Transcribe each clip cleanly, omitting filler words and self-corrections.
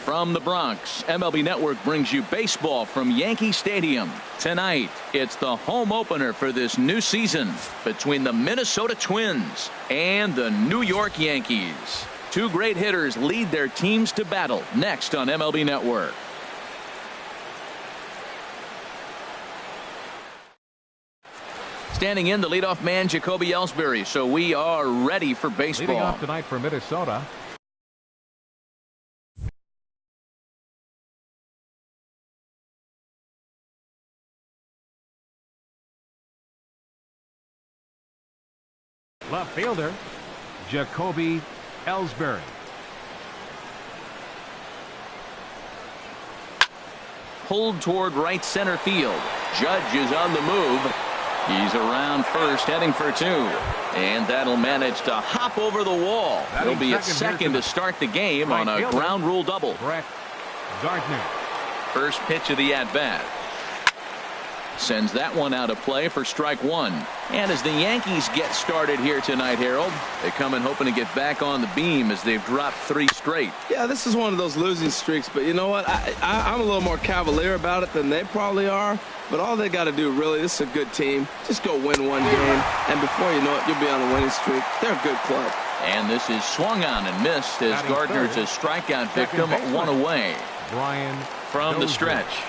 From the Bronx, MLB Network brings you baseball from Yankee Stadium. Tonight, it's the home opener for this new season between the Minnesota Twins and the New York Yankees. Two great hitters lead their teams to battle next on MLB Network. Standing in, the leadoff man, Jacoby Ellsbury. So we are ready for baseball. Leading off tonight for Minnesota. Left fielder, Jacoby Ellsbury. Pulled toward right center field. Judge is on the move. He's around first, heading for two. And that'll manage to hop over the wall. It'll be its second to start the game on a ground rule double. Brett Gardner. First pitch of the at-bat. Sends that one out of play for strike one. And as the Yankees get started here tonight, Harold, they come in hoping to get back on the beam as they've dropped 3 straight. Yeah, this is one of those losing streaks, but you know what? I'm a little more cavalier about it than they probably are. But all they got to do, really, this is a good team. Just go win one game, and before you know it, you'll be on a winning streak. They're a good club. And this is swung on and missed as Gardner's a strikeout victim, one away. Brian from the stretch.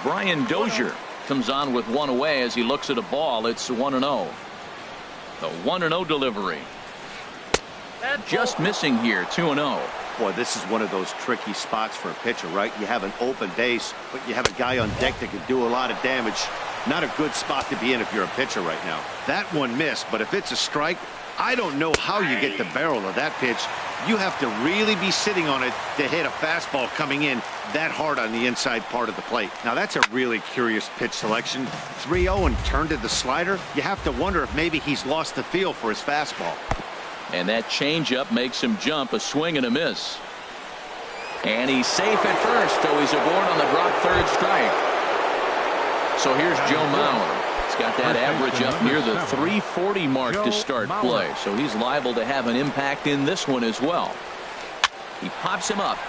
Brian Dozier comes on with one away as he looks at a ball. It's 1-0. The 1-0 delivery. Just missing here, 2-0. Boy, this is one of those tricky spots for a pitcher, right? You have an open base, but you have a guy on deck that can do a lot of damage. Not a good spot to be in if you're a pitcher right now. That one missed, but if it's a strike, I don't know how you get the barrel of that pitch. You have to really be sitting on it to hit a fastball coming in that hard on the inside part of the plate. Now, that's a really curious pitch selection. 3-0 and turned to the slider. You have to wonder if maybe he's lost the feel for his fastball. And that changeup makes him jump, a swing and a miss. And he's safe at first, so he's aboard on the drop third strike. So here's Joe Mauer. He's got that average up near the 340 mark to start play, so he's liable to have an impact in this one as well. He pops him up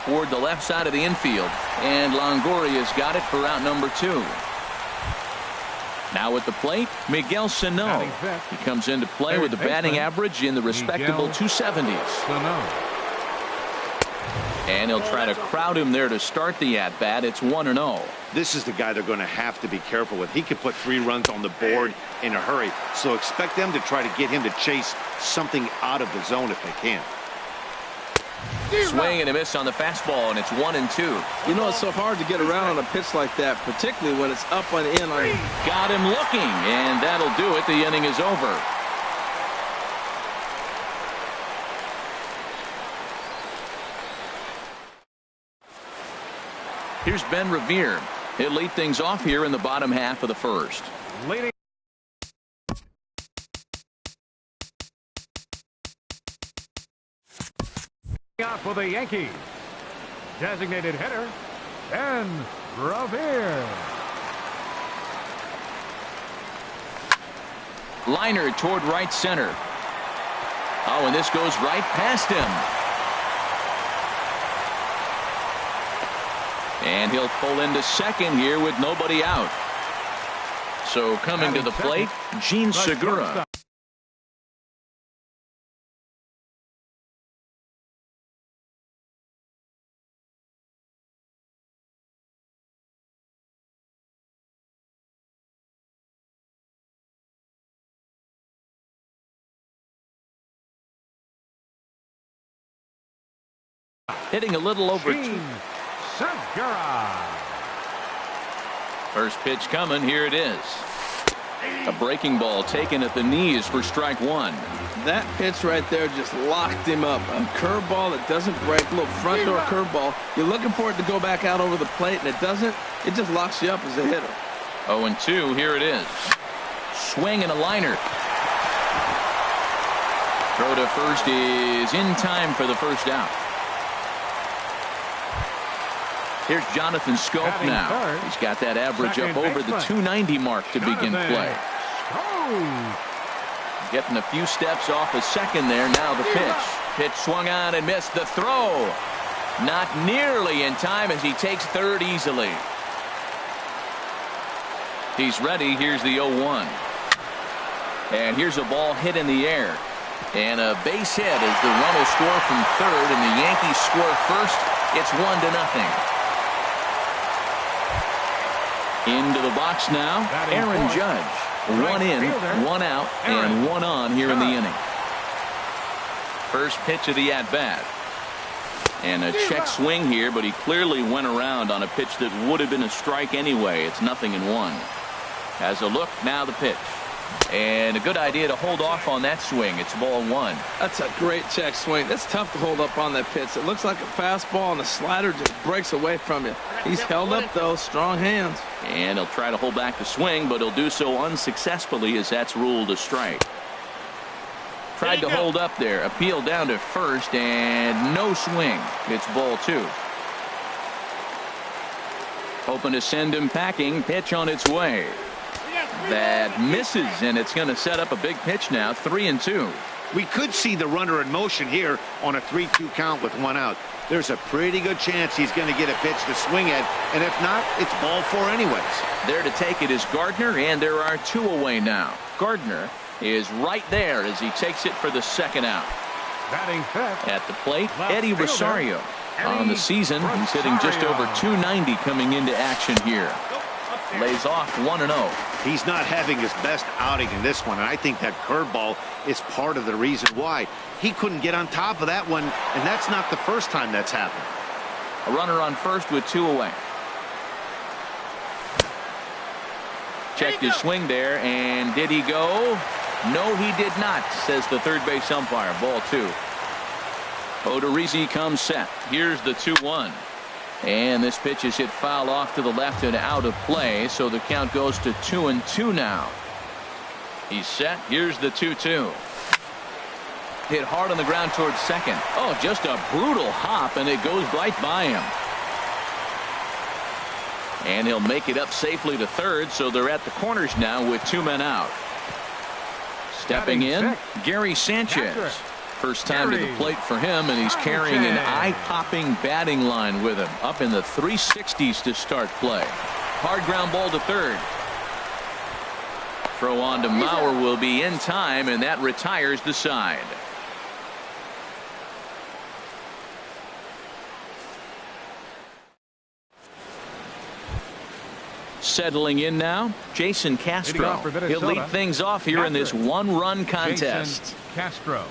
toward the left side of the infield, and Longoria's got it for out number 2. Now at the plate, Miguel Sano. He comes into play with a batting average in the respectable 270s. And he'll try to crowd him there to start the at-bat. It's 1-0. This is the guy they're going to have to be careful with. He could put 3 runs on the board in a hurry. So expect them to try to get him to chase something out of the zone if they can. Swing and a miss on the fastball, and it's 1-2. You know, it's so hard to get around on a pitch like that, particularly when it's up and in. Got him looking, and that'll do it. The inning is over. Here's Ben Revere. He'll lead things off here in the bottom half of the first. Leading out for the Yankees, designated hitter, Ben Revere. Liner toward right center. Oh, and this goes right past him. And he'll pull into second here with nobody out. So coming to the plate, Gene Segura. Hitting a little over Gene Segura. First pitch coming. Here it is. A breaking ball taken at the knees for strike one. That pitch right there just locked him up. A curveball that doesn't break, a little front door curveball. You're looking for it to go back out over the plate, and it doesn't. It just locks you up as a hitter. 0-2. Here it is. Swing and a liner. Throw to first is in time for the first out. Here's Jonathan Scope now. He's got that average up over the 290 mark to begin play. Getting a few steps off a second there. Now the pitch. Pitch swung on and missed. The throw. Not nearly in time as he takes third easily. He's ready. Here's the 0-1. And here's a ball hit in the air. And a base hit as the run will score from third, and the Yankees score first. It's 1-0. Into the box now, Aaron Judge. One in, one out, and one on here in the inning. First pitch of the at-bat. And a check swing here, but he clearly went around on a pitch that would have been a strike anyway. It's 0-1. Has a look, now the pitch. And a good idea to hold off on that swing. It's ball one. That's a great check swing. It's tough to hold up on that pitch. It looks like a fastball, and the slider just breaks away from you. He's held up, though. Strong hands. And he'll try to hold back the swing, but he'll do so unsuccessfully as that's ruled a strike. Tried to hold up there. Appeal down to first, and no swing. It's ball two. Hoping to send him packing. Pitch on its way. That misses, and it's going to set up a big pitch now. 3-2. We could see the runner in motion here on a 3-2 count with one out. There's a pretty good chance he's going to get a pitch to swing at, and if not, it's ball four anyways. There to take it is Gardner, and there are two away now. Gardner is right there as he takes it for the second out. Batting fifth. At the plate, Eddie Rosario. On the season, he's hitting just over 290 coming into action here. Lays off 1-0. He's not having his best outing in this one, and I think that curveball is part of the reason why. He couldn't get on top of that one, and that's not the first time that's happened. A runner on first with two away. Checked his swing there, and did he go? No, he did not, says the third base umpire. Ball two. Odorizzi comes set. Here's the 2-1. And this pitch is hit foul off to the left and out of play, so the count goes to 2-2 now. He's set. Here's the 2-2. Hit hard on the ground towards second. Oh, just a brutal hop, and it goes right by him. And he'll make it up safely to third, so they're at the corners now with two men out. Stepping in, Gary Sanchez. First time to the plate for him, and he's carrying an eye-popping batting line with him. Up in the 360s to start play. Hard ground ball to third. Throw on to Mauer will be in time, and that retires the side. Settling in now, Jason Castro. He'll lead things off here in this one-run contest. Jason Castro.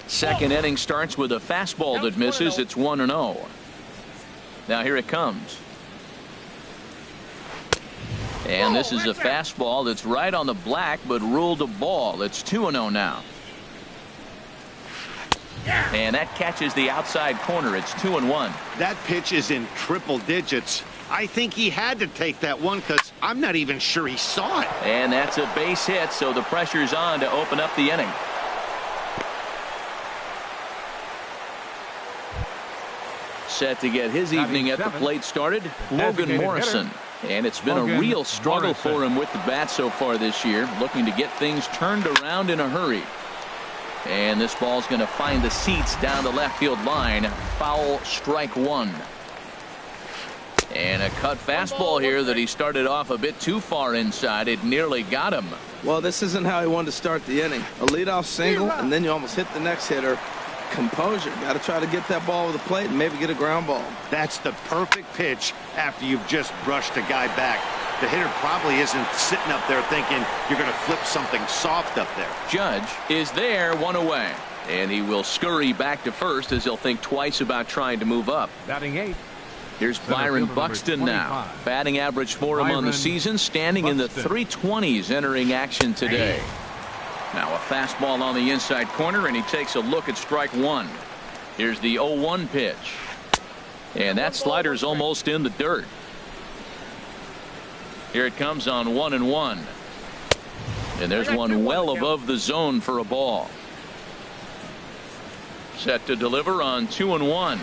Second inning starts with a fastball that misses. It's 1-0. Now here it comes. And this is a fastball that's right on the black, but ruled a ball. It's 2-0 now. And that catches the outside corner. It's 2-1. That pitch is in triple digits. I think he had to take that one because I'm not even sure he saw it. And that's a base hit, so the pressure's on to open up the inning. Set to get his evening at the plate started, Logan Morrison. And it's been a real struggle for him with the bat so far this year, looking to get things turned around in a hurry. And this ball's going to find the seats down the left field line. Foul, strike one. And a cut fastball here that he started off a bit too far inside. It nearly got him. Well, this isn't how he wanted to start the inning. A leadoff single, and then you almost hit the next hitter. Composure. Got to try to get that ball over the plate and maybe get a ground ball. That's the perfect pitch after you've just brushed a guy back. The hitter probably isn't sitting up there thinking you're going to flip something soft up there. Judge is there, one away. And he will scurry back to first as he'll think twice about trying to move up. Batting eighth. Here's Byron Buxton now. Batting average for him on the season, standing in the 320s entering action today. Now a fastball on the inside corner, and he takes a look at strike one. Here's the 0-1 pitch. And that slider's almost in the dirt. Here it comes on 1-1. And there's one well above the zone for a ball. Set to deliver on 2-1.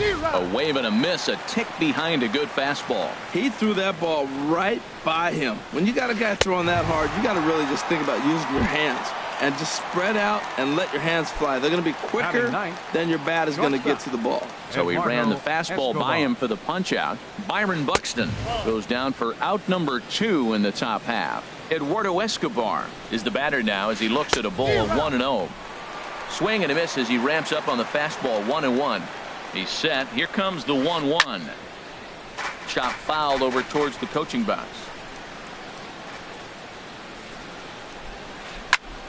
A wave and a miss, a tick behind a good fastball. He threw that ball right by him. When you got a guy throwing that hard, you got to really just think about using your hands. and just spread out and let your hands fly. They're going to be quicker than your bat is going to get to the ball. So he ran the fastball by him for the punch out. Byron Buxton goes down for out number 2 in the top half. Eduardo Escobar is the batter now as he looks at a ball of 1-0. Swing and a miss as he ramps up on the fastball. 1-1. He's set. Here comes the 1-1. Chop fouled over towards the coaching box.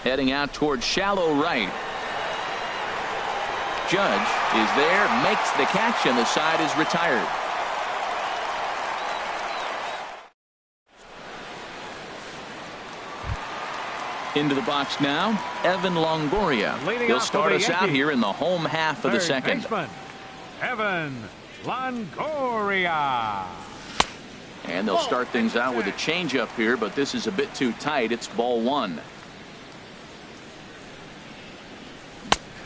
Heading out towards shallow right. Judge is there, makes the catch, and the side is retired. Into the box now, Evan Longoria. He'll start us out here in the home half of the second. Baseman, Evan Longoria. And they'll start things out with a changeup here, but this is a bit too tight. It's ball 1.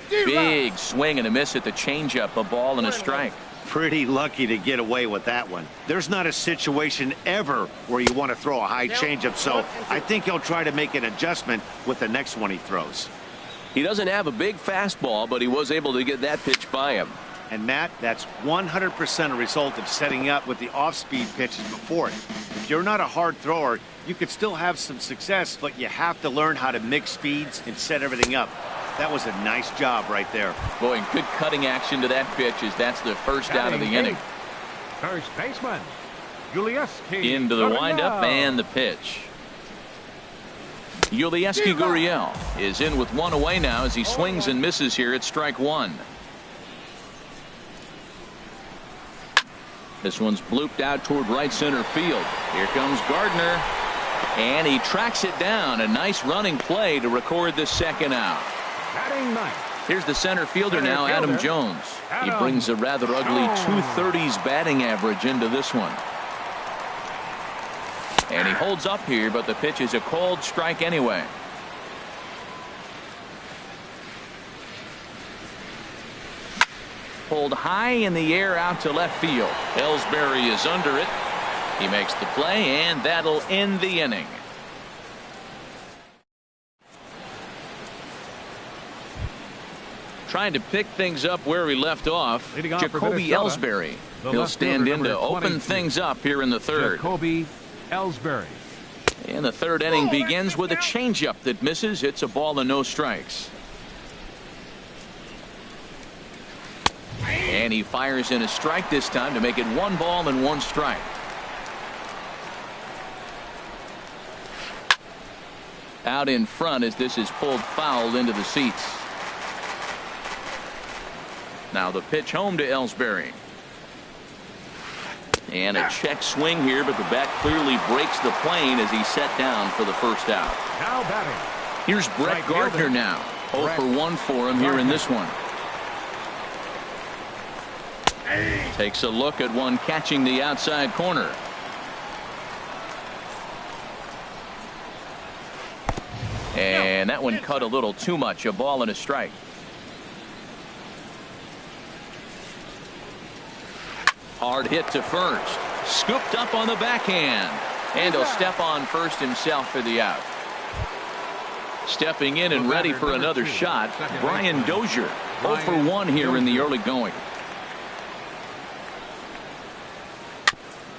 Big swing and a miss at the changeup, a ball and a strike. Pretty lucky to get away with that one. There's not a situation ever where you want to throw a high changeup, so I think he'll try to make an adjustment with the next one he throws. He doesn't have a big fastball, but he was able to get that pitch by him. And Matt, that's 100% a result of setting up with the off-speed pitches before it. If you're not a hard thrower, you could still have some success, but you have to learn how to mix speeds and set everything up. That was a nice job right there. Boy, good cutting action to that pitch as that's the first out of the inning. First baseman, Yulieski. Into the windup and the pitch. Yulieski Gurriel is in with 1 away now as he swings and misses here at strike 1. This one's blooped out toward right center field. Here comes Gardner, and he tracks it down. A nice running play to record the second out. Here's the center fielder now, Adam Jones. He brings a rather ugly 230s batting average into this one. And he holds up here, but the pitch is a cold strike anyway. Pulled high in the air out to left field. Ellsbury is under it. He makes the play, and that'll end the inning. Trying to pick things up where we left off, Jacoby Ellsbury. He'll stand in to open things up here in the third. Jacoby Ellsbury. And the third inning begins with a changeup that misses. It's a ball and no strikes. And he fires in a strike this time to make it 1 ball and 1 strike. Out in front as this is pulled foul into the seats. Now the pitch home to Ellsbury. And a check swing here, but the bat clearly breaks the plane as he's set down for the first out. Now batting. Here's Brett Gardner now. 0 for 1 for him here in this one. Takes a look at one catching the outside corner. And that one cut a little too much. A ball and a strike. Hard hit to first. Scooped up on the backhand. And he'll step on first himself for the out. Stepping in and ready for another shot, Brian Dozier. 0 for 1 here in the early going.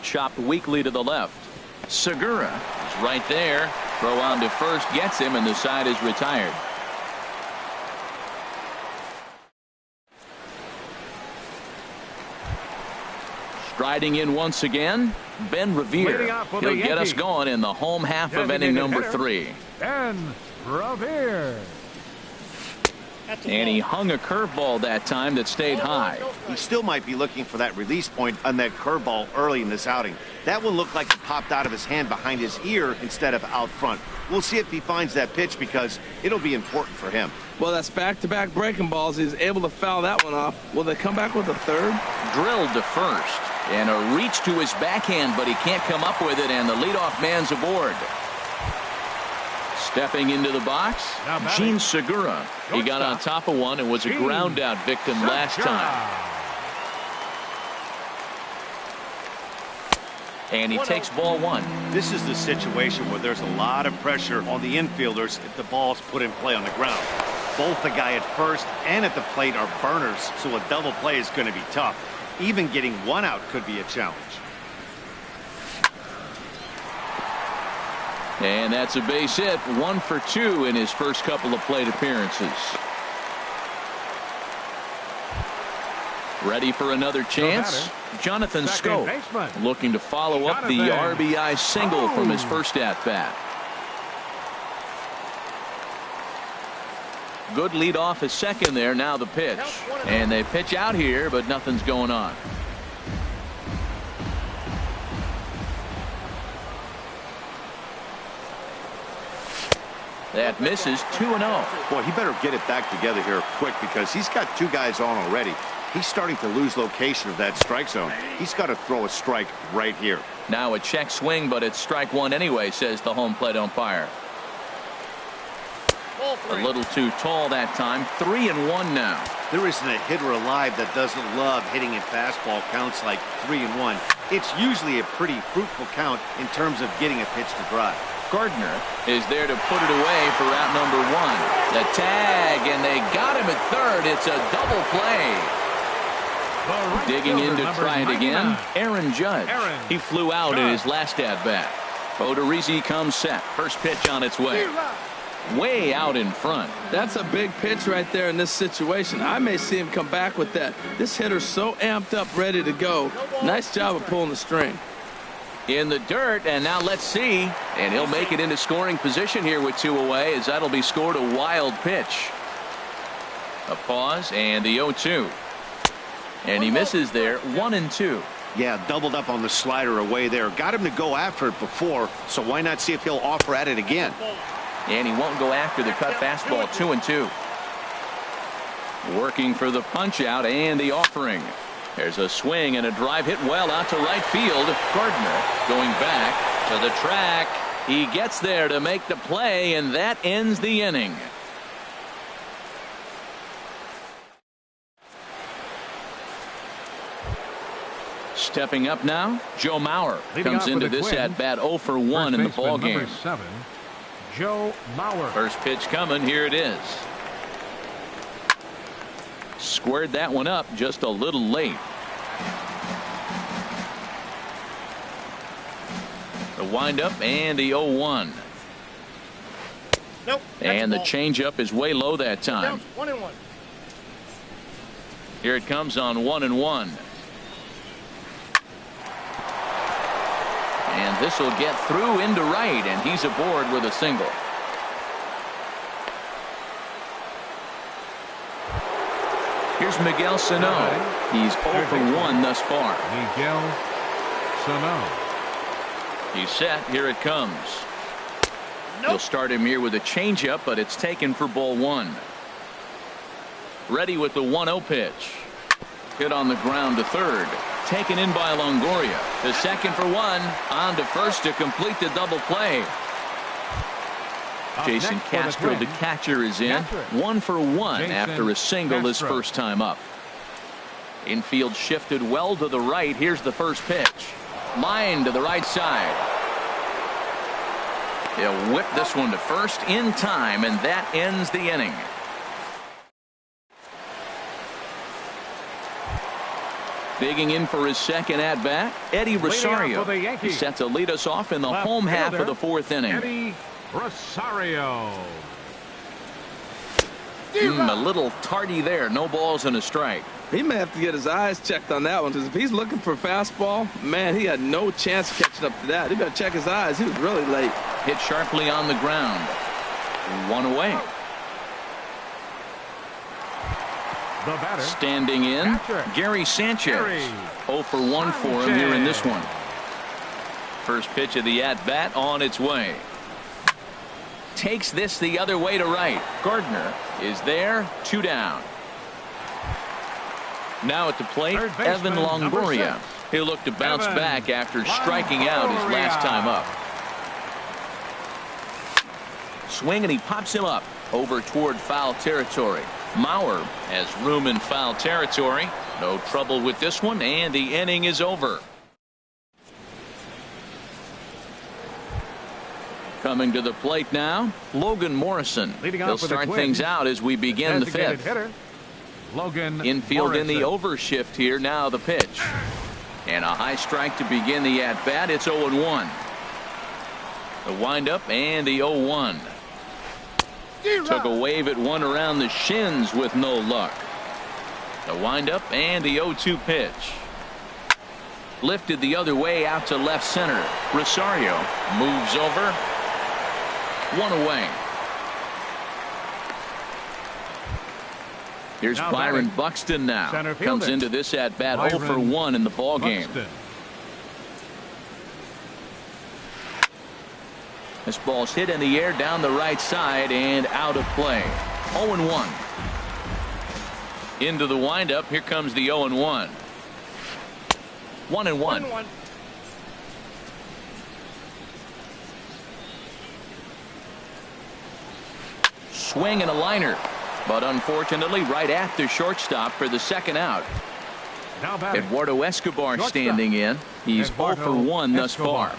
Chopped weakly to the left. Segura is right there. Throw on to first gets him, and the side is retired. Striding in once again, Ben Revere. He'll get us going in the home half of inning number 3. Ben Revere. And he hung a curveball that time that stayed high. He still might be looking for that release point on that curveball early in this outing. That one looked like it popped out of his hand behind his ear instead of out front. We'll see if he finds that pitch because it'll be important for him. Well, that's back-to-back breaking balls. He's able to foul that one off. Will they come back with a third? Drilled to first. And a reach to his backhand, but he can't come up with it, and the leadoff man's aboard. Stepping into the box, Gene Segura. He got on top of one and was a ground out victim last time. And he takes ball one. This is the situation where there's a lot of pressure on the infielders if the ball's put in play on the ground. Both the guy at first and at the plate are burners, so a double play is going to be tough. Even getting one out could be a challenge. And that's a base hit. 1 for 2 in his first couple of plate appearances. Ready for another chance? Jonathan Schoop looking to follow up the RBI single from his first at-bat. Good lead off his second there. Now the pitch. And they pitch out here, but nothing's going on. That misses. 2-0. Boy, he better get it back together here quick because he's got 2 guys on already. He's starting to lose location of that strike zone. He's got to throw a strike right here. Now a check swing, but it's strike one anyway, says the home plate umpire. A little too tall that time. 3-1 now. There isn't a hitter alive that doesn't love hitting in fastball counts like 3-1. It's usually a pretty fruitful count in terms of getting a pitch to drive. Gardner is there to put it away for out number 1. The tag, and they got him at third. It's a double play. Digging in to try it again, Aaron Judge. He flew out in his last at-bat. Odorizzi comes set. First pitch on its way. Way out in front. That's a big pitch right there in this situation. I may see him come back with that. This hitter's so amped up, ready to go. Nice job of pulling the string. In the dirt, and now let's see. And he'll make it into scoring position here with 2 away, as that'll be scored a wild pitch. A pause, and the 0-2. And he misses there. 1-2. Yeah, doubled up on the slider away there. Got him to go after it before, so why not see if he'll offer at it again? And he won't go after the cut fastball. 2-2. Working for the punch out and the offering. There's a swing and a drive hit well out to right field. Gardner going back to the track. He gets there to make the play, and that ends the inning. Stepping up now, Joe Mauer comes into this at-bat 0 for 1 in the ballgame. Number 7, Joe Mauer. First pitch coming. Here it is. Squared that one up just a little late. The windup and the 0-1. Nope. And the changeup is way low that time. 1-1. Here it comes on 1-1. And this will get through into right, and he's aboard with a single. Here's Miguel Sano. He's 0 for 1 thus far. Miguel Sano. He's set. Here it comes. He'll start him here with a changeup, but it's taken for ball 1. Ready with the 1-0 pitch. Hit on the ground to third. Taken in by Longoria. The second for 1. On to first to complete the double play. Jason Castro, the catcher, is in. 1 for 1 after a single his first time up. Infield shifted well to the right. Here's the first pitch. Line to the right side. He'll whip this one to first in time, and that ends the inning. Digging in for his second at-bat, Eddie Rosario. He's set to lead us off in the home half of the 4th inning. Eddie Rosario. A little tardy there. No balls and a strike. He may have to get his eyes checked on that one, because if he's looking for a fastball, man, he had no chance of catching up to that. He better check his eyes. He was really late. Hit sharply on the ground. 1 away. The batter. Standing in, Gary Sanchez. 0 for 1 for him here in this one. First pitch of the at-bat on its way. Takes this the other way to right. Gardner is there. 2 down. Now at the plate, Evan Longoria. He'll look to bounce back after striking out his last time up. Swing, and he pops him up over toward foul territory. Mauer has room in foul territory. No trouble with this one, and the inning is over. Coming to the plate now, Logan Morrison. Leading off He'll for the start Twins, things out as we begin the designated fifth. hitter, Logan Infield in the Morrison. overshift here. Now the pitch. And a high strike to begin the at-bat. It's 0-1. The windup and the 0-1. Took a wave at one around the shins with no luck. The windup and the 0-2 pitch. Lifted the other way out to left center. Rosario moves over. One away. Here's Now Byron batting. Buxton now. Center Comes fielder. into this at bat Byron 0-for-1 in the ball game. Buxton. This ball's hit in the air down the right side and out of play. 0-1. Into the windup. Here comes the 0-1. 1-1. Swing and a liner. But unfortunately right at the shortstop for the second out. Now batting. Eduardo Escobar Shortstop. standing in. He's Eduardo 0-for-1 thus Escobar. far.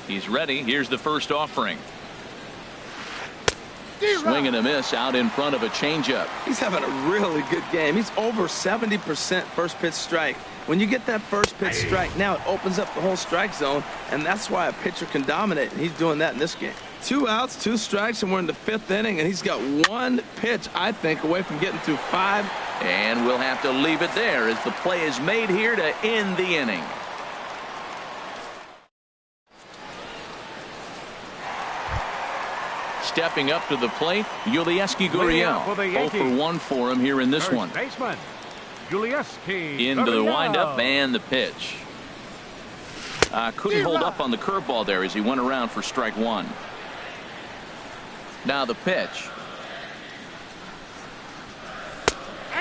He's ready. Here's the first offering. Swing and a miss out in front of a changeup. He's having a really good game. He's over 70% first pitch strike. When you get that first pitch strike, now it opens up the whole strike zone, and that's why a pitcher can dominate, and he's doing that in this game. 2 outs, 2 strikes, and we're in the 5th inning, and he's got 1 pitch, I think, away from getting through 5. And we'll have to leave it there as the play is made here to end the inning. Stepping up to the plate, Yulieski Leading off for the Gurriel. Yankees. 0-for-1 for him here in this First one. baseman, Yulieski Into the Gurriel. windup and the pitch. Couldn't hold up on the curveball there as he went around for strike one. Now the pitch.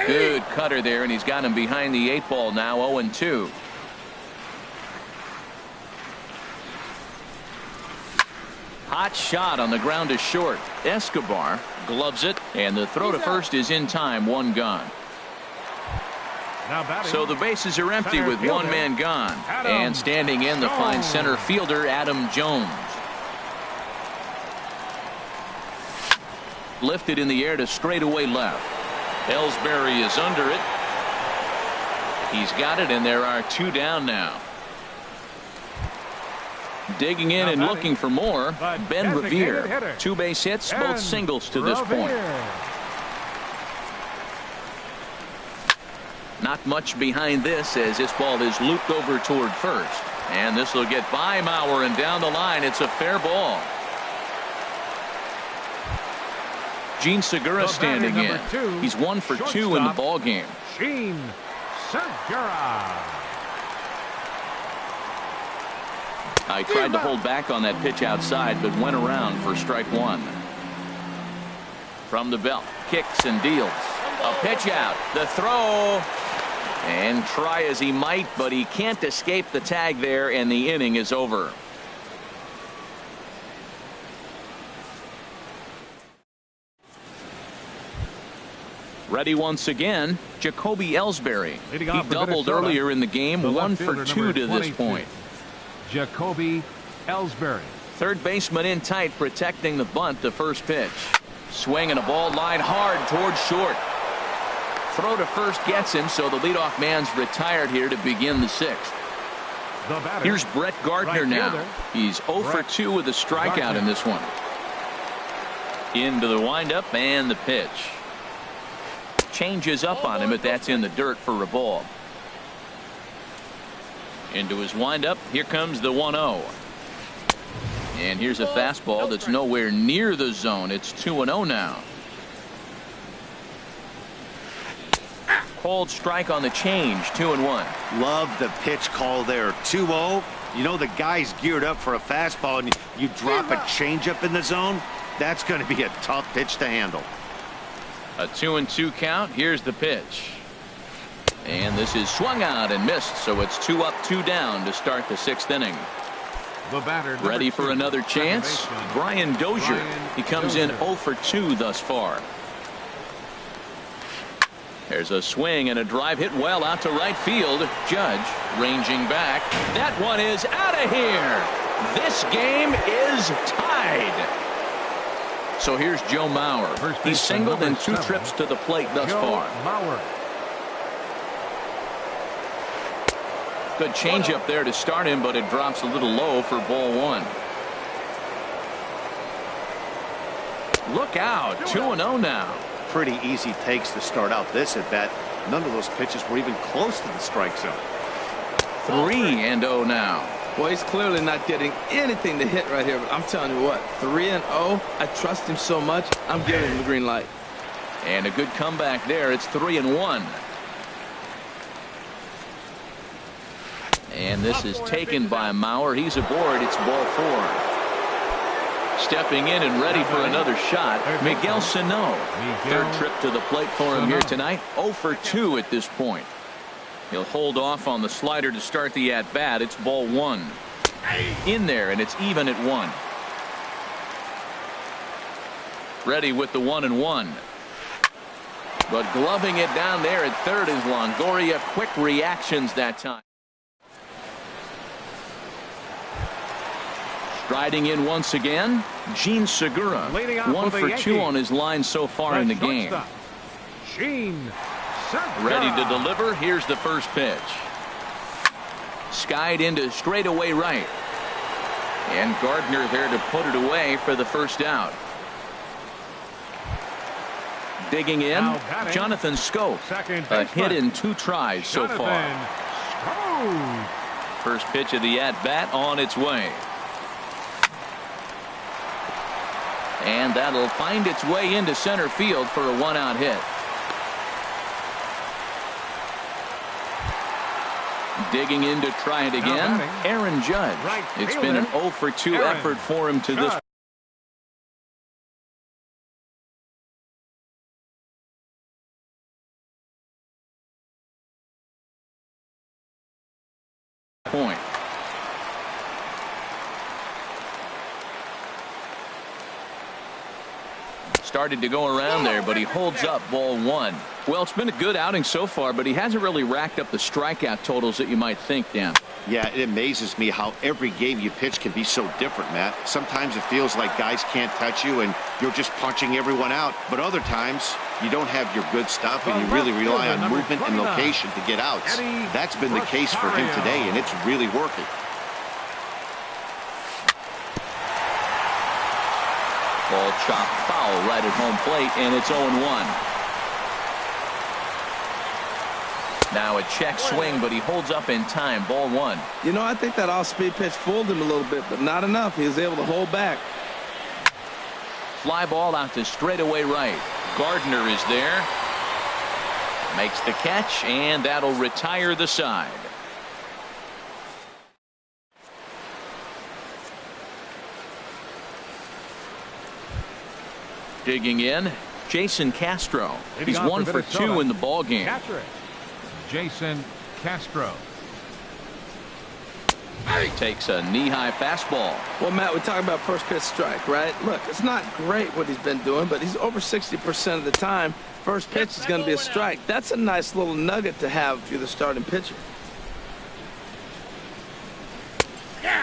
Good cutter there, and he's got him behind the 8 ball now. 0-2. Hot shot on the ground to short. Escobar gloves it, and the throw to first is in time. 1 gone. Now batting. So the bases are empty Center with fielder, 1 man gone. Adam And standing in the fine Jones. center fielder, Adam Jones. Lifted in the air to straightaway left. Ellsbury is under it. He's got it, and there are 2 down now. Digging in Now and batting, looking for more, the Ben designated Revere. hitter, 2 base hits, Ben both singles to this point. Revere. Not much behind this as this ball is looped over toward first. And this will get by Mauer, and down the line it's a fair ball. Gene Segura The standing batter, in. number 2, He's 1 for 2 in the shortstop, ball game. Gene Segura. I tried to hold back on that pitch outside, but went around for strike 1. From the belt, kicks and deals. A pitch out, the throw, and try as he might, but he can't escape the tag there, and the inning is over. Ready once again, Jacoby Ellsbury. Leading He off for doubled Minnesota, earlier in the game, the 1 left for fielder, 2 number to this 22, point. Jacoby Ellsbury. Third baseman in tight, protecting the bunt. The first pitch. Swing and a ball line hard towards short. Throw to first gets him, so the leadoff man's retired here to begin the 6th. The batter, Here's Brett Gardner right now. fielder, He's 0 for Brett 2 with a strikeout Gardner. in this one. Into the windup and the pitch. Changes up on him, but that's in the dirt for a ball. Into his windup. Here comes the 1-0. And here's a fastball that's nowhere near the zone. It's 2-0 now. Called strike on the change. 2-1. Love the pitch call there. 2-0. You know the guy's geared up for a fastball, and you drop a changeup in the zone. That's going to be a tough pitch to handle. A 2-2 count. Here's the pitch. And this is swung out and missed, so it's 2 up, 2 down to start the 6th inning. The batter, number Ready for 2, another second chance? baseman, Brian Dozier. Brian He comes in Dozier. 0 for 2 thus far. There's a swing and a drive hit well out to right field. Judge ranging back. That one is out of here. This game is tied. So here's Joe Mauer. He's singled in 2 trips to the plate thus far. Mauer. Good changeup there to start him, but it drops a little low for ball 1. Look out, 2-0 now. Pretty easy takes to start out this at bat. None of those pitches were even close to the strike zone. 3-0 now. Well, he's clearly not getting anything to hit right here, but I'm telling you what, 3-0. I trust him so much, I'm giving him the green light. And a good comeback there. It's 3-1. And this is taken by Mauer. He's aboard. It's ball 4. Stepping in and ready for another shot, Miguel Sano. Third trip to the plate for him here tonight. 0 for 2 at this point. He'll hold off on the slider to start the at-bat. It's ball 1. In there, and it's even at 1. Ready with the 1-1. But gloving it down there at third is Longoria. Quick reactions that time. Striding in once again, Gene Segura. 1 for 2 on his line so far in the game. Gene Segura. Ready to deliver. Here's the first pitch. Skied into straightaway right. And Gardner there to put it away for the first out. Digging in, Jonathan Scope. A hit in 2 tries so far. First pitch of the at-bat on its way. And that'll find its way into center field for a 1-out hit. Digging in to try it again, Aaron Judge. It's been an 0 for 2 effort for him to this point. Started to go around there, but he holds up ball 1. Well, it's been a good outing so far, but he hasn't really racked up the strikeout totals that you might think, Dan. Yeah, it amazes me how every game you pitch can be so different, Matt. Sometimes it feels like guys can't touch you and you're just punching everyone out. But other times you don't have your good stuff and you really rely on movement and location to get outs. That's been the case for him today, and it's really working. Ball chopped foul right at home plate, and it's 0-1. Now a check swing, but he holds up in time. Ball 1. You know, I think that off-speed pitch fooled him a little bit, but not enough. He was able to hold back. Fly ball out to straightaway right. Gardner is there. Makes the catch, and that'll retire the side. Digging in, Jason Castro. He's 1 for 2 in the ball game. Jason Castro. Takes a knee-high fastball. Well, Matt, we're talking about first pitch strike, right? Look, it's not great what he's been doing, but he's over 60% of the time. First pitch is going to be a strike. That's a nice little nugget to have if you're the starting pitcher.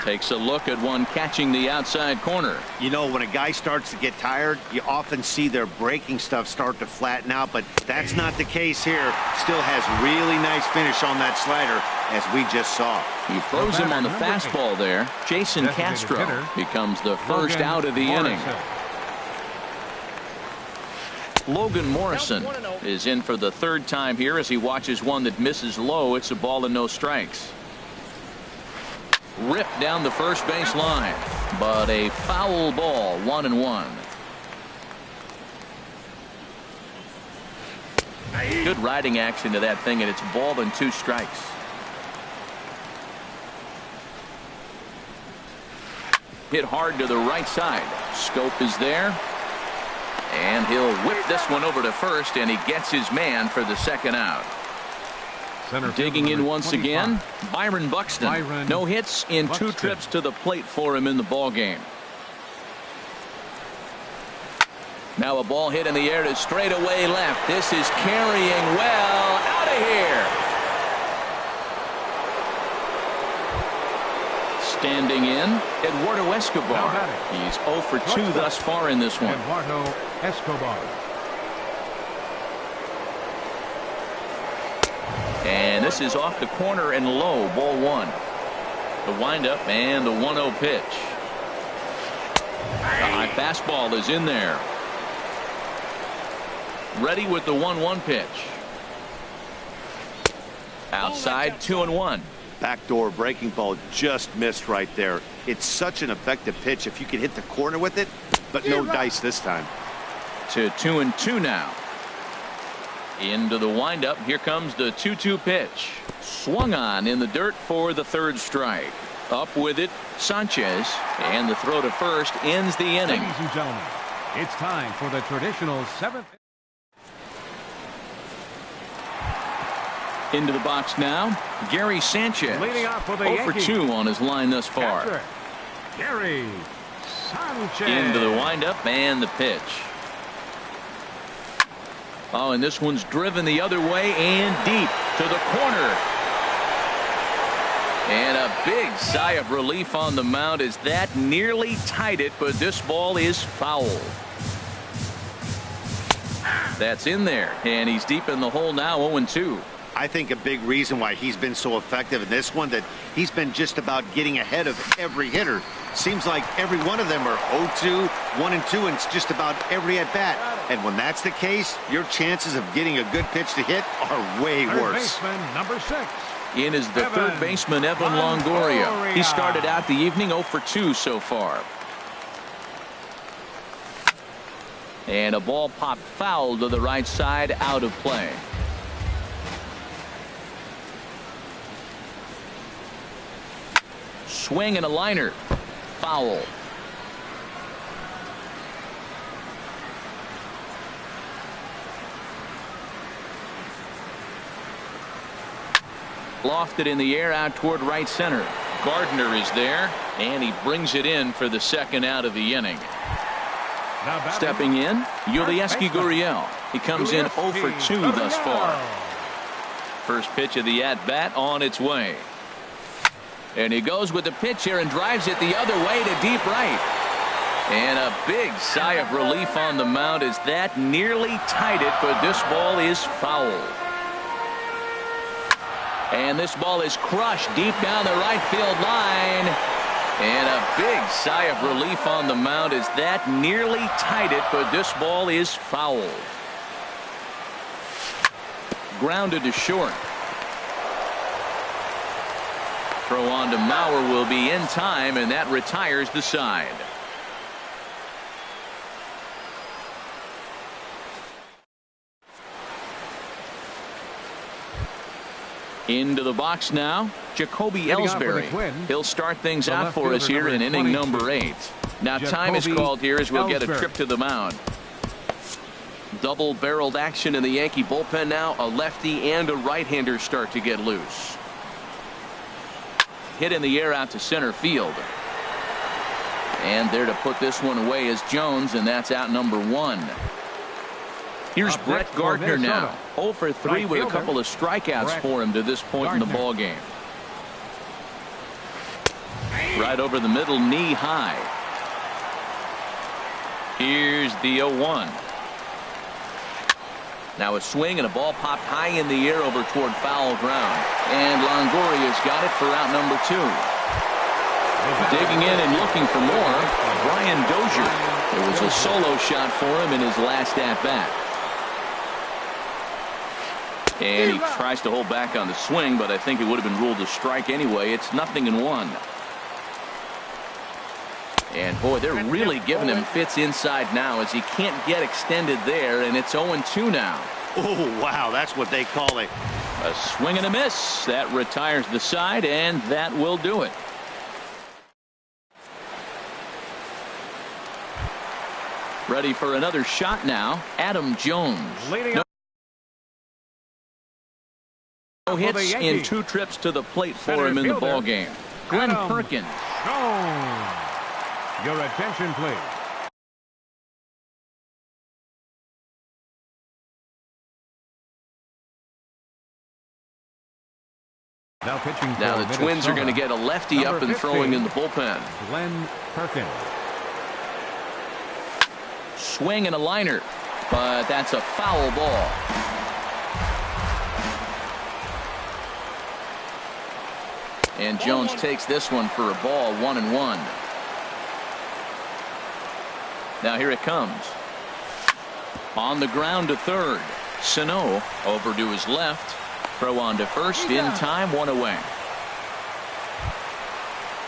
Takes a look at one catching the outside corner. You know, when a guy starts to get tired, you often see their breaking stuff start to flatten out, but that's not the case here. Still has really nice finish on that slider, as we just saw. He throws him on the fastball there. Jason Castro becomes the first out of the inning. Logan Morrison is in for the 3rd time here as he watches one that misses low. It's a ball and no strikes. Ripped down the first base line, but a foul ball. 1-1. Good riding action to that thing, and it's ball and 2 strikes. Hit hard to the right side. Scope is there, and he'll whip this one over to first, and he gets his man for the 2nd out. Digging in once again, Byron Buxton. No hits in 2 trips to the plate for him in the ball game. Now a ball hit in the air to straightaway left. This is carrying well. Out of here. Standing in, Eduardo Escobar. He's 0 for 2 thus far in this one. Eduardo Escobar. And this is off the corner and low, ball 1. The windup and the 1-0 pitch. The high fastball is in there. Ready with the 1-1 pitch. Outside, 2-1. Backdoor breaking ball just missed right there. It's such an effective pitch if you can hit the corner with it, but no dice this time. To 2-2 now. Into the windup. Here comes the 2-2 pitch. Swung on in the dirt for the 3rd strike. Up with it, Sanchez, and the throw to first ends the inning. Ladies and gentlemen, it's time for the traditional 7th. Into the box now, Gary Sanchez. Leading off for the 0 for Yankees. 2 on his line thus far. Catcher, Gary Sanchez. Into the windup and the pitch. Oh, and this one's driven the other way and deep to the corner. And a big sigh of relief on the mound as that nearly tied it, but this ball is foul. That's in there, and he's deep in the hole now, 0-2. I think a big reason why he's been so effective in this one, that he's been just about getting ahead of every hitter. Seems like every one of them are 0-2, 1-2, and it's just about every at-bat. And when that's the case, your chances of getting a good pitch to hit are way Third worse. baseman, number 6. In is the third baseman, Evan Longoria. He started out the evening 0 for 2 so far. And a ball popped foul to the right side, out of play. Swing and a liner. Foul. Lofted in the air out toward right center. Gardner is there, and he brings it in for the 2nd out of the inning. Stepping in, Ytsytsytsyts Gurriel. He comes in 0 for 2 thus far. First pitch of the at-bat on its way. And he goes with the pitch here and drives it the other way to deep right. And a big sigh of relief on the mound as that nearly tied it, but this ball is foul. And this ball is crushed deep down the right field line. And a big sigh of relief on the mound as that nearly tied it, but this ball is foul. Grounded to short. Throw on to Mauer will be in time, and that retires the side. Into the box now, Jacoby Ellsbury. He'll start things out for us here in inning number 8. Now time is called here as we'll get a trip to the mound. Double-barreled action in the Yankee bullpen now. A lefty and a right-hander start to get loose. Hit in the air out to center field. And there to put this one away is Jones, and that's out number 1. Here's Brett Gardner now. 0 for 3 with a couple of strikeouts for him to this point in the ball game. Right over the middle, knee high. Here's the 0-1. Now a swing and a ball popped high in the air over toward foul ground. And Longoria's got it for out number 2. Digging in and looking for more, Brian Dozier. It was a solo shot for him in his last at-bat. And he tries to hold back on the swing, but I think it would have been ruled a strike anyway. It's 0-1. And boy, they're really giving him fits inside now as he can't get extended there, and it's 0-2 now. Oh, wow, that's what they call it. A swing and a miss. That retires the side, and that will do it. Ready for another shot now, Adam Jones. No hits in 2 trips to the plate for him in the ball game. Glenn Perkins. Your attention, please. Now the Twins are going to get a lefty up and throwing in the bullpen. Glenn Perkins. Swing and a liner, but that's a foul ball. And Jones takes this one for a ball, 1-1. Now here it comes. On the ground to third. Sano over to his left. Throw on to first in time, one away.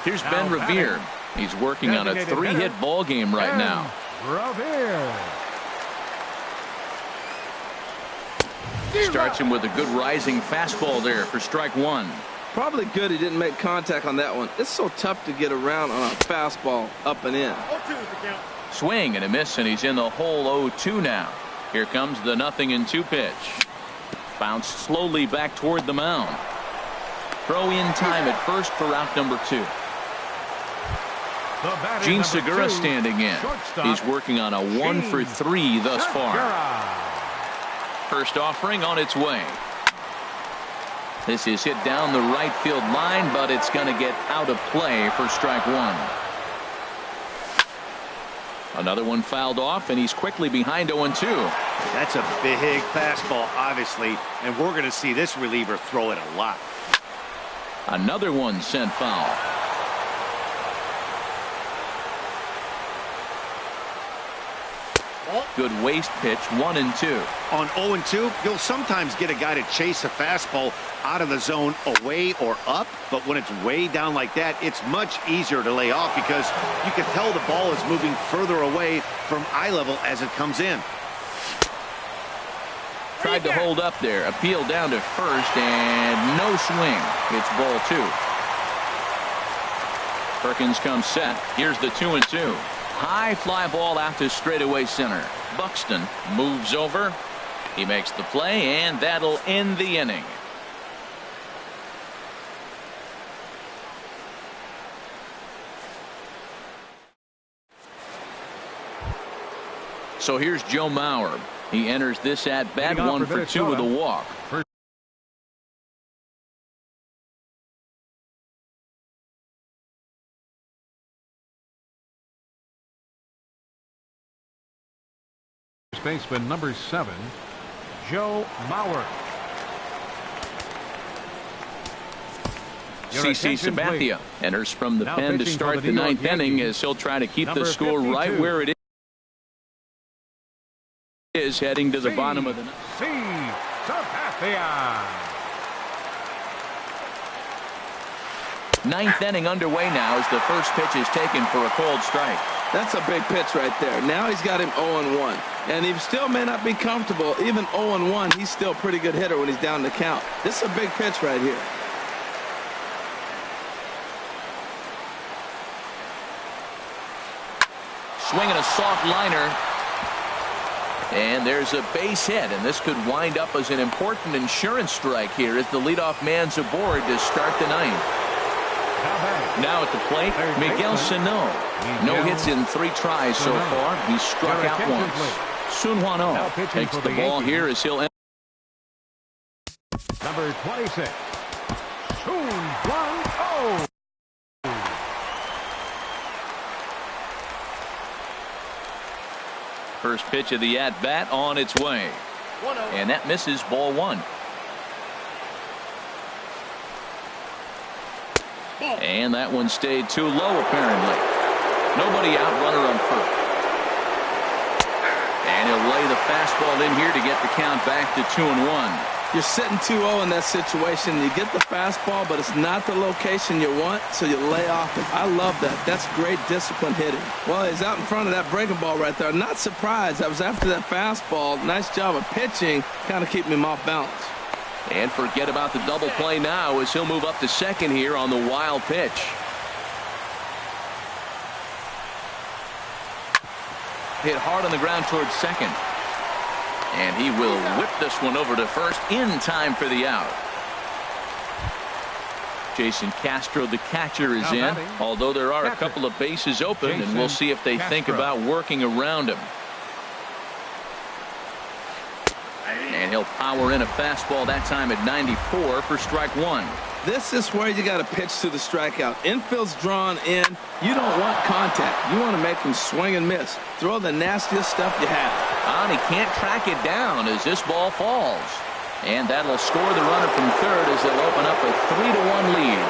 Here's Ben Revere. He's working on a 3-hit ball game right now. Revere. Starts him with a good rising fastball there for strike one. Probably good he didn't make contact on that one. It's so tough to get around on a fastball up and in. Swing and a miss, and he's in the hole 0-2 now. Here comes the 0-2 pitch. Bounced slowly back toward the mound. Throw in time at first for out number 2. Gene Segura standing in. He's working on a 1-for-3 thus far. First offering on its way. This is hit down the right field line, but it's going to get out of play for strike one. Another one fouled off, and he's quickly behind 0-2. That's a big fastball, obviously, and we're going to see this reliever throw it a lot. Another one sent foul. Good waist pitch, 1-2. On 0-2, you'll sometimes get a guy to chase a fastball out of the zone away or up, but when it's way down like that, it's much easier to lay off because you can tell the ball is moving further away from eye level as it comes in. Tried to hold up there, appeal down to first, and no swing. It's ball 2. Perkins comes set. Here's the 2-2. High fly ball out to straightaway center. Buxton moves over. He makes the play, and that'll end the inning. So here's Joe Mauer. He enters this at bat 1-for-2 with a walk. Baseman number 7, Joe Mauer. CC Sabathia enters from the pen to start the 9th inning as he'll try to keep the score right where it is heading to the bottom of the ninth. Sabathia. 9th inning underway now as the first pitch is taken for a called strike. That's a big pitch right there. Now he's got him 0-1. And he still may not be comfortable. Even 0-1, he's still a pretty good hitter when he's down the count. This is a big pitch right here. Swinging a soft liner. And there's a base hit, and this could wind up as an important insurance strike here as the leadoff man's aboard to start the 9th. Now at the plate, Miguel Sano. No hits in 3 tries so far. He's struck out once. Sun Hwano takes the ball here as he'll enter. Number 26, Sun Hwano. First pitch of the at-bat on its way. And that misses, ball 1. And that one stayed too low, apparently. Nobody out, runner on first. And he'll lay the fastball in here to get the count back to 2-1. You're sitting 2-0 in that situation. You get the fastball, but it's not the location you want, so you lay off it. I love that. That's great discipline hitting. Well, he's out in front of that breaking ball right there. Not surprised. I was after that fastball. Nice job of pitching, kind of keeping him off balance. And forget about the double play now as he'll move up to second here on the wild pitch. Hit hard on the ground towards second. And he will whip this one over to first in time for the out. Jason Castro, the catcher, is in, although there are a couple of bases open, and we'll see if they think about working around him. And he'll power in a fastball that time at 94 for strike 1. This is where you got to pitch to the strikeout. Infield's drawn in. You don't want contact. You want to make him swing and miss. Throw the nastiest stuff you have. And he can't track it down as this ball falls. And that'll score the runner from third as they'll open up a 3-1 lead.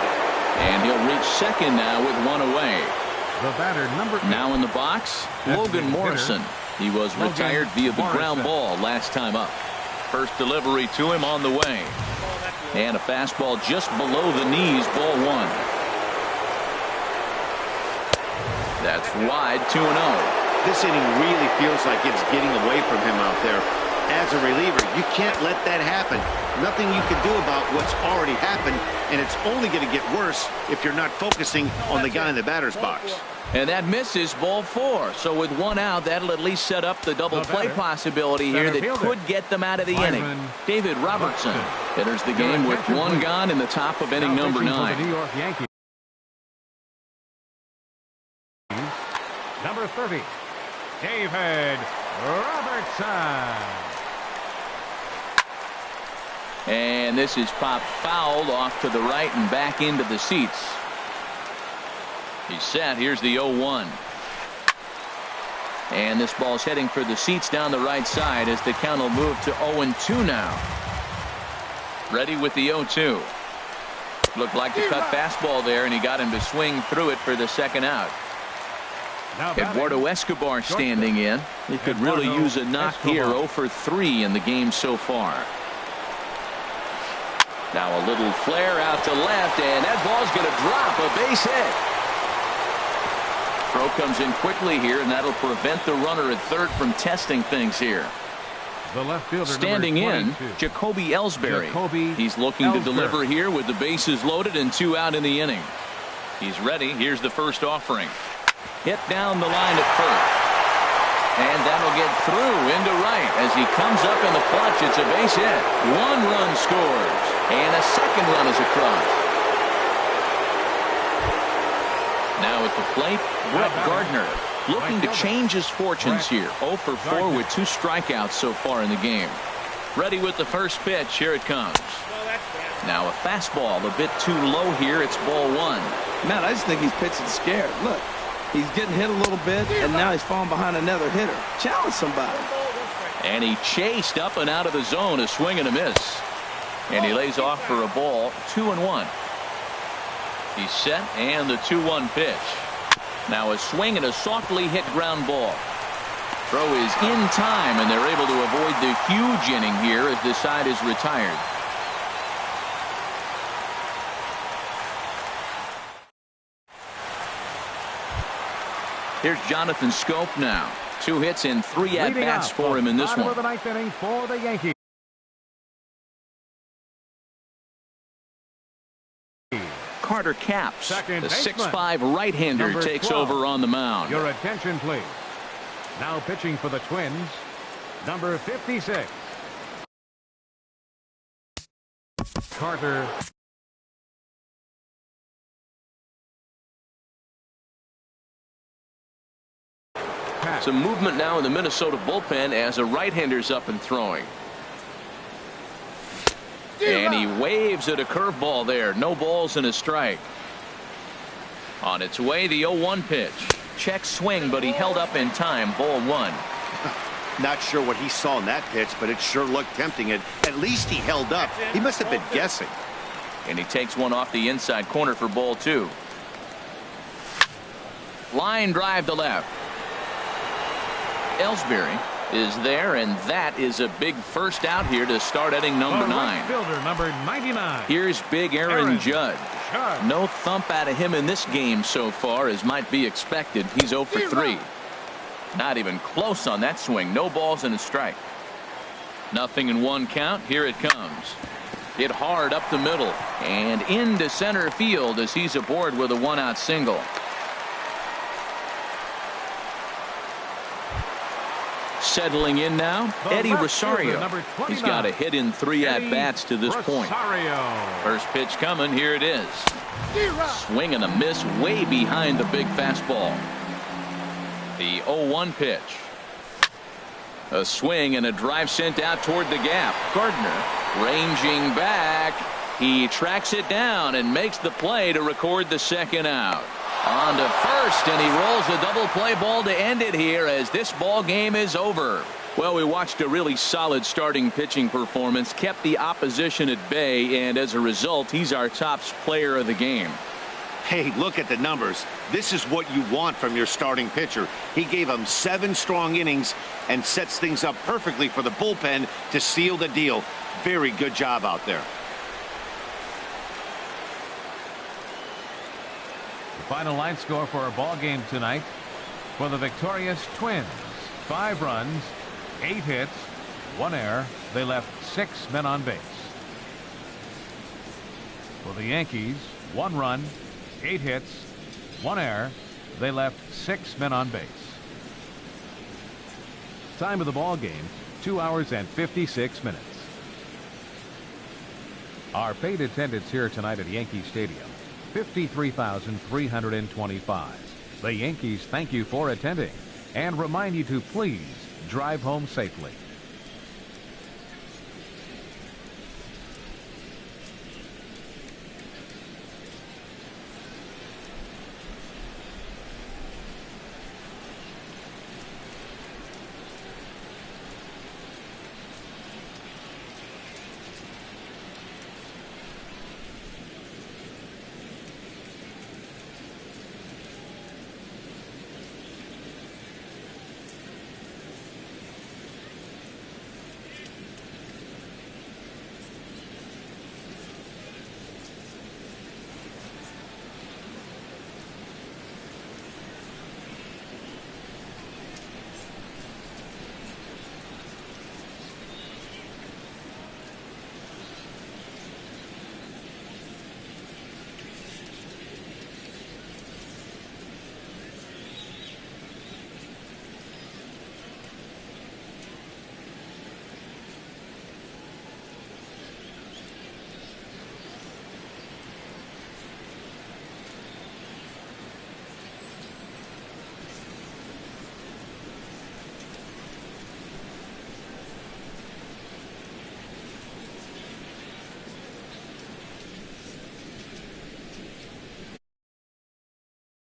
And he'll reach second now with one away. The batter, number 8. Now in the box, That's Logan Morrison. He was retired via the ground ball last time up. First delivery to him on the way. And a fastball just below the knees, ball 1. That's wide, 2-0. This inning really feels like it's getting away from him out there. As a reliever, you can't let that happen. Nothing you can do about what's already happened, and it's only going to get worse if you're not focusing on the guy in the batter's box. And that misses, ball 4. So with one out, that'll at least set up the double play possibility here that could get them out of the inning. David Robertson enters the game with one gone in the top of inning number 9. New York Yankees. Number 30, David Robertson. And this is popped fouled off to the right and back into the seats. He's set. Here's the 0-1. And this ball's heading for the seats down the right side as the count will move to 0-2 now. Ready with the 0-2. Looked like the cut fastball there, and he got him to swing through it for the second out. Eduardo Escobar standing in. He could really use a knock here. 0 for 3 in the game so far. Now a little flare out to left, and that ball's going to drop. A base hit. Throw comes in quickly here, and that'll prevent the runner at third from testing things here. The left fielder, standing in, Jacoby Ellsbury. He's looking to deliver here with the bases loaded and 2 out in the inning. He's ready. Here's the first offering. Hit down the line at first. And that'll get through into right as he comes up in the clutch. It's a base hit. 1 run scores. And a second run is across. Now at the plate, Brett Gardner looking to change his fortunes here. 0 for 4 with 2 strikeouts so far in the game. Ready with the first pitch. Here it comes. Now a fastball a bit too low here. It's ball 1. Man, I just think he's pitching scared. Look, he's getting hit a little bit, and now he's falling behind another hitter. Challenge somebody. And he chased up and out of the zone. A swing and a miss. And he lays off for a ball. 2-1. He's set, and the 2-1 pitch. Now a swing and a softly hit ground ball. Throw is in time, and they're able to avoid the huge inning here as this side is retired. Here's Jonathan Scope now. 2 hits and 3 at-bats for him in this one. The 9th inning for the Yankees. Carter Capps, the 6'5" right-hander, takes over on the mound. Your attention, please. Now pitching for the Twins, number 56. Carter. Some movement now in the Minnesota bullpen as a right-hander's up and throwing. And he waves at a curveball there. No balls and a strike. On its way, the 0-1 pitch. Check swing, but he held up in time. Ball 1. Not sure what he saw in that pitch, but it sure looked tempting. And at least he held up. He must have been guessing. And he takes one off the inside corner for ball 2. Line drive to left. Ellsbury is there, and that is a big first out here to start inning number 9. Fielder, number 99. Here's big Aaron Judge. No thump out of him in this game so far as might be expected. He's 0 for 3. Not even close on that swing. No balls and a strike. Nothing in 1 count. Here it comes. Hit hard up the middle and into center field as he's aboard with a 1-out single. Settling in now, Eddie Rosario. He's got a hit in 3 at-bats to this point. First pitch coming. Here it is. Swing and a miss way behind the big fastball. The 0-1 pitch. A swing and a drive sent out toward the gap. Gardner ranging back. He tracks it down and makes the play to record the second out. On to first, and he rolls a double play ball to end it here as this ball game is over. Well, we watched a really solid starting pitching performance, kept the opposition at bay, and as a result, he's our top player of the game. Hey, look at the numbers. This is what you want from your starting pitcher. He gave him 7 strong innings and sets things up perfectly for the bullpen to seal the deal. Very good job out there. The final line score for our ball game tonight for the victorious Twins: 5 runs, 8 hits, 1 error. They left 6 men on base. For the Yankees, 1 run, 8 hits, 1 error. They left 6 men on base. Time of the ball game, 2 hours and 56 minutes. Our paid attendance here tonight at Yankee Stadium, 53,325. The Yankees thank you for attending and remind you to please drive home safely.